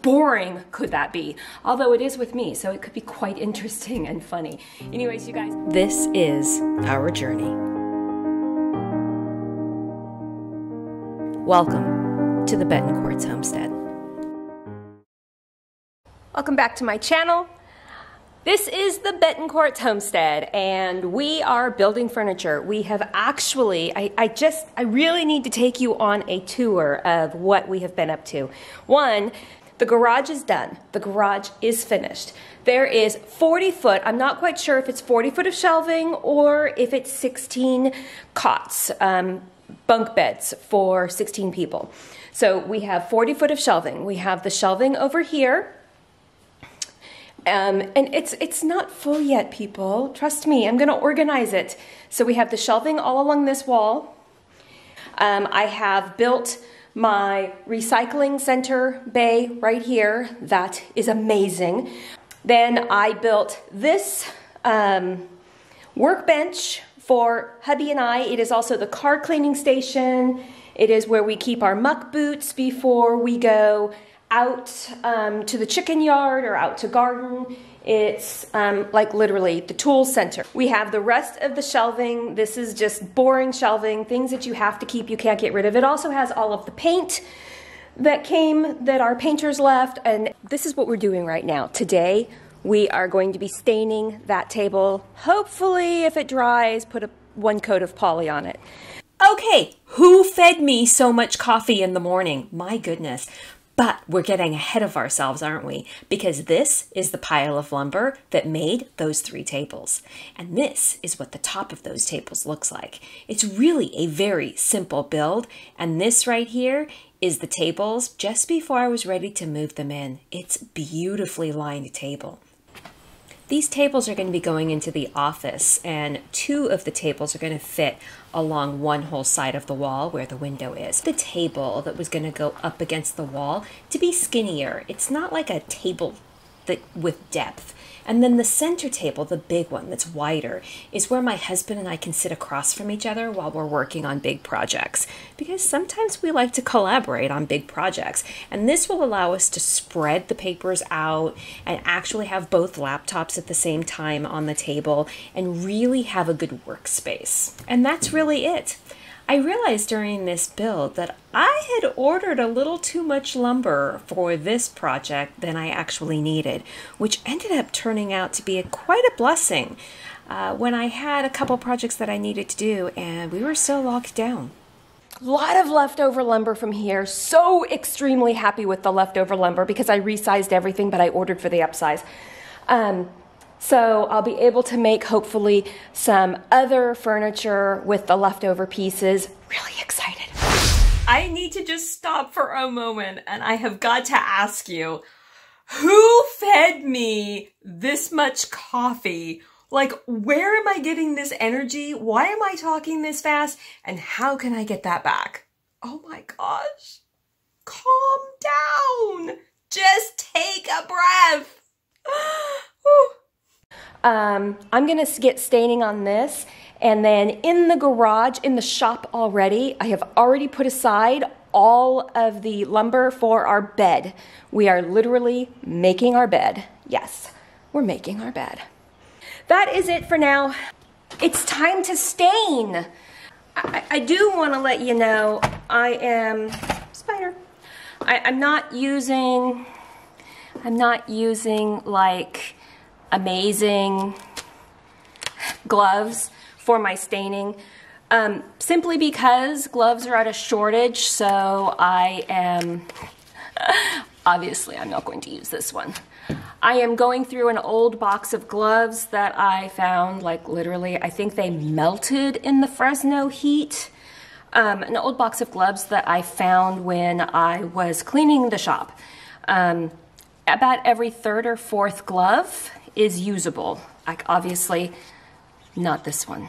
boring could that be? Although it is with me, so it could be quite interesting and funny. Anyways, you guys, this is our journey. Welcome to the Betancourts homestead. Welcome back to my channel. This is the Betancourts homestead, and we are building furniture. We have actually, I really need to take you on a tour of what we have been up to. One, the garage is done. The garage is finished. There is 40 foot, I'm not quite sure if it's 40 foot of shelving or if it's 16 cots, bunk beds for 16 people. So we have 40 foot of shelving. We have the shelving over here. And it's not full yet, people. Trust me, I'm gonna organize it. So we have the shelving all along this wall. I have built my recycling center bay right here. That is amazing. Then I built this workbench for hubby and I. It is also the car cleaning station. It is where we keep our muck boots before we go out to the chicken yard or out to garden. It's like literally the tool center. We have the rest of the shelving. This is just boring shelving, things that you have to keep, you can't get rid of. It also has all of the paint that our painters left, and this is what we're doing right now. Today, we are going to be staining that table. Hopefully, if it dries, put one coat of poly on it. Okay, who fed me so much coffee in the morning? My goodness. But we're getting ahead of ourselves, aren't we? Because this is the pile of lumber that made those 3 tables. And this is what the top of those tables looks like. It's really a very simple build. And this right here is the tables just before I was ready to move them in. It's beautifully lined table. These tables are going to be going into the office, and 2 of the tables are going to fit along one whole side of the wall where the window is. The table that was going to go up against the wall to be skinnier. It's not like a table with depth. And then the center table, the big one that's wider, is where my husband and I can sit across from each other while we're working on big projects. Because sometimes we like to collaborate on big projects. And this will allow us to spread the papers out and actually have both laptops at the same time on the table and really have a good workspace. And that's really it. I realized during this build that I had ordered a little too much lumber for this project than I actually needed, which ended up turning out to be quite a blessing when I had a couple projects that I needed to do and we were so locked down. A lot of leftover lumber from here. So extremely happy with the leftover lumber because I resized everything, but I ordered for the upsize. So I'll be able to make, hopefully, some other furniture with the leftover pieces. Really excited. I need to just stop for a moment, and I have got to ask you, who fed me this much coffee? Like, where am I getting this energy? Why am I talking this fast? And how can I get that back? Oh my gosh. Calm down. Just take a breath. Whew. I'm gonna get staining on this, and then in the garage, in the shop already, I have already put aside all of the lumber for our bed. We are literally making our bed. Yes, we're making our bed. That is it for now. It's time to stain. I do want to let you know I am spider. I'm not using like amazing gloves for my staining, simply because gloves are at a shortage, so obviously I'm not going to use this one. I am going through an old box of gloves that I found, like literally, I think they melted in the Fresno heat. An old box of gloves that I found when I was cleaning the shop. About every 3rd or 4th glove is usable. Like obviously, not this one.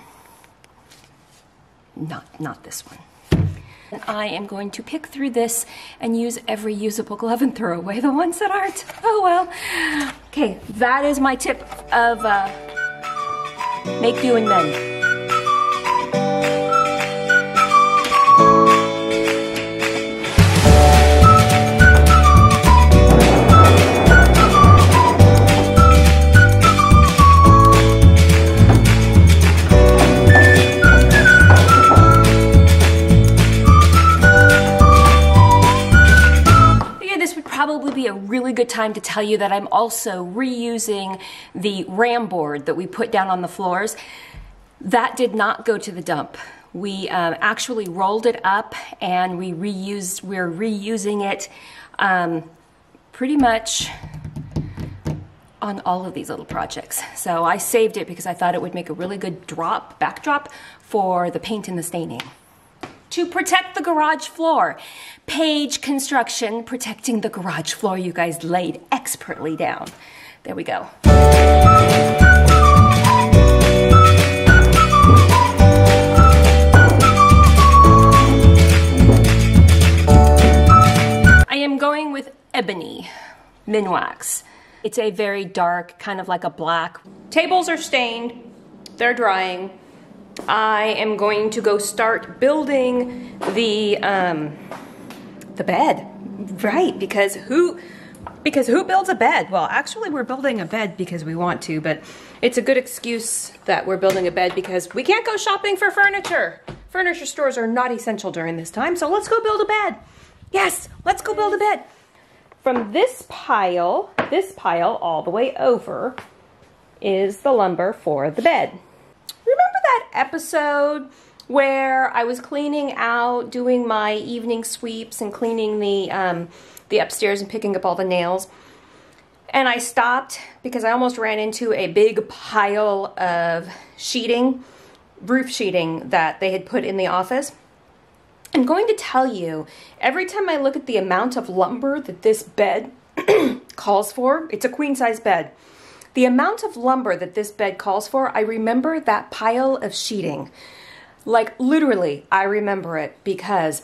Not this one. And I am going to pick through this and use every usable glove and throw away the ones that aren't. Oh well. Okay, that is my tip of make do and mend. probably be a really good time to tell you that I'm also reusing the ram board that we put down on the floors. That did not go to the dump. We actually rolled it up and we're reusing it pretty much on all of these little projects. So I saved it because I thought it would make a really good backdrop for the paint and the staining. To protect the garage floor, Page Construction protecting the garage floor. You guys laid expertly down. There we go. I am going with Ebony Minwax. It's a very dark, kind of like a black. Tables are stained, they're drying. I am going to go start building the bed, right? Because who builds a bed? Well, actually we're building a bed because we want to, but it's a good excuse that we're building a bed because we can't go shopping for furniture. Furniture stores are not essential during this time, so let's go build a bed. Yes, let's go build a bed. From this pile all the way over is the lumber for the bed. Remember that episode where I was cleaning out, doing my evening sweeps and cleaning the upstairs and picking up all the nails? And I stopped because I almost ran into a big pile of sheeting, roof sheeting that they had put in the office. I'm going to tell you, every time I look at the amount of lumber that this bed calls for, it's a queen size bed. The amount of lumber that this bed calls for, I remember that pile of sheeting. Like literally, I remember it because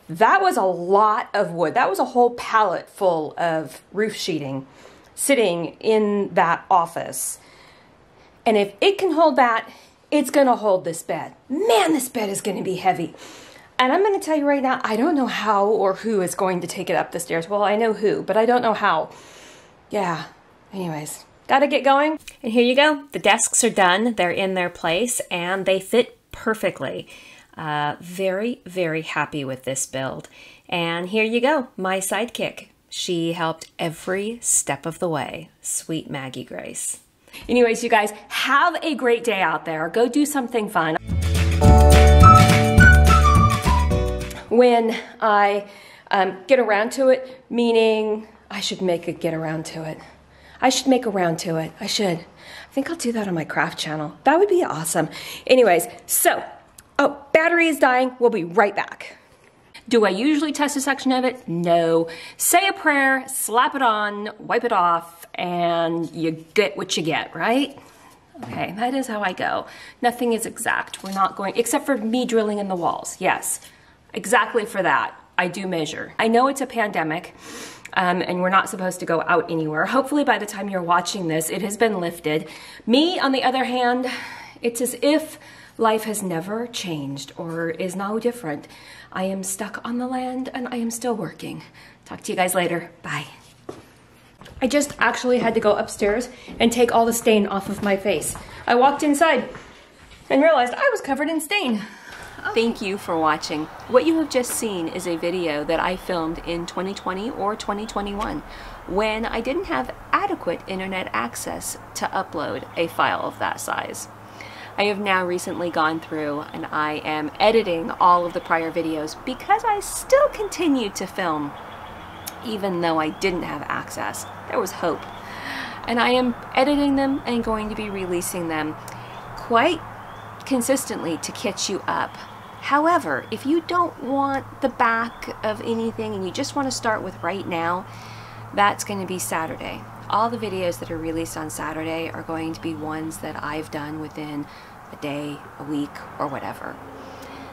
that was a lot of wood. That was a whole pallet full of roof sheeting sitting in that office. And if it can hold that, it's gonna hold this bed. Man, this bed is gonna be heavy. And I'm gonna tell you right now, I don't know how or who is going to take it up the stairs. Well, I know who, but I don't know how. Yeah, anyways. Gotta get going. And here you go. The desks are done. They're in their place and they fit perfectly. Very, very happy with this build. And here you go, my sidekick. She helped every step of the way. Sweet Maggie Grace. Anyways, you guys, have a great day out there. Go do something fun. When I get around to it, meaning I should make a get around to it. I should make a round to it. I should. I think I'll do that on my craft channel. That would be awesome. Anyways, so, oh, battery is dying. We'll be right back. Do I usually test a section of it? No. Say a prayer, slap it on, wipe it off, and you get what you get, right? Okay, that is how I go. Nothing is exact. We're not going, except for me drilling in the walls. Yes, exactly for that. I do measure. I know it's a pandemic. And we're not supposed to go out anywhere. Hopefully by the time you're watching this, it has been lifted. Me, on the other hand, it's as if life has never changed or is now different. I am stuck on the land and I am still working. Talk to you guys later. Bye. I just actually had to go upstairs and take all the stain off of my face. I walked inside and realized I was covered in stain. Thank you for watching. What you have just seen is a video that I filmed in 2020 or 2021 when I didn't have adequate internet access to upload a file of that size. I have now recently gone through and I am editing all of the prior videos because I still continued to film even though I didn't have access. There was hope. And I am editing them and going to be releasing them quite consistently to catch you up. However, if you don't want the back of anything and you just want to start with right now, that's going to be Saturday. All the videos that are released on Saturday are going to be ones that I've done within a day, a week, or whatever.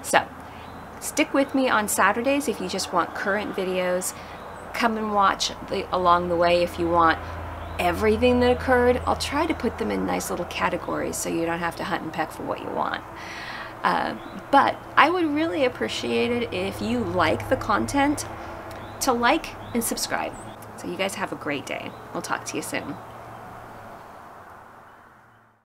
So, stick with me on Saturdays if you just want current videos. Come and watch along the way if you want everything that occurred. I'll try to put them in nice little categories so you don't have to hunt and peck for what you want. But I would really appreciate it if you like the content to like and subscribe. So you guys have a great day. We'll talk to you soon.